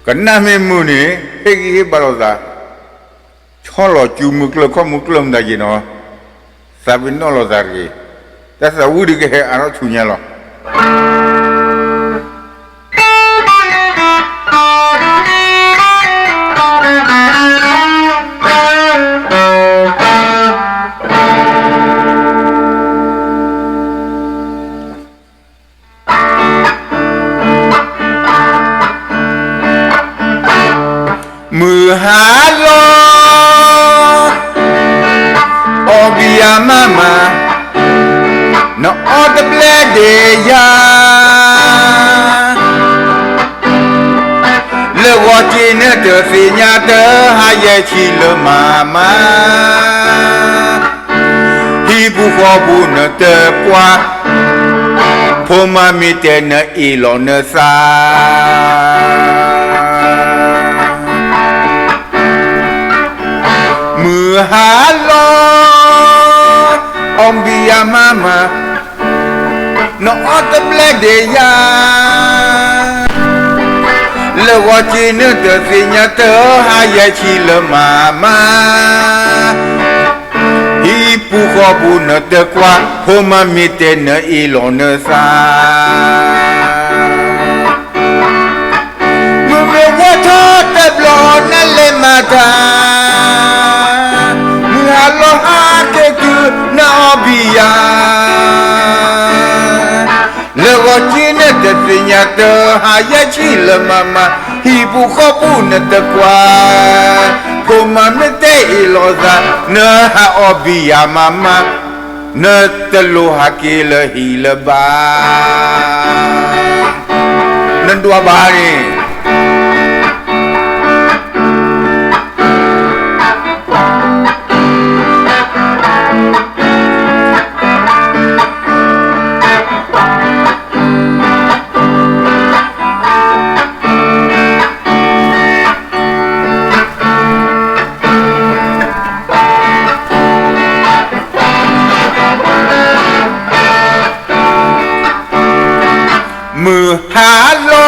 Kena memuni, hegi baroda. Cholo cumuklo komuklom dah no. Sabin no lo dargi. Tasa udi ke aro cunya lo. Muhalo Obia mama No other blade ya Le watching the sinya the haye chile mama Hibu hobu ne te kwa Poma mite ne ilo ne sa Muhalo Ombia mama No other blade ya Le watching the sinya te haye chile mama Hipu hobu ne te kwa Poma mite ne ilo ne sa Mume wato te blo ne le mata Aloha ke tu na obia Le wachine te sinya te haya chile mama Hibu khobu ne te kwa Kuma me te iloza Ne ha obia mama Ne te loha ke le hile ba Nendua bahari Muhalo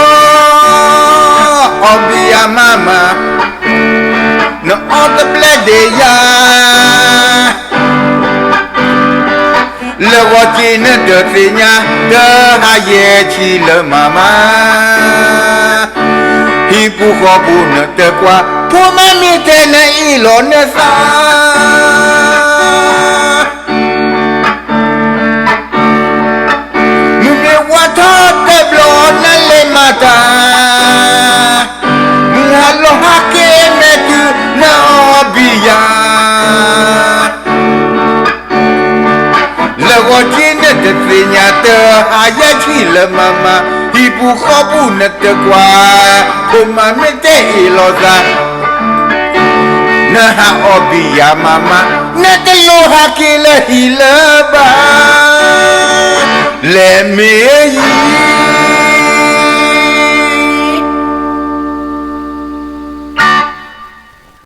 Obia mama No other blade ya Le watching the sinya The haye chile mama Hipu hobu ne te kwa Puma mite ne ilo ne sa Mume wato te blo na le mata Muhalo hake me tu na obia Le watchine te sinya te haya chile mama Hipu khobu ne te kwa Kuma me te iloza Na ha obia mama Ne te loha ke le hile ba Le me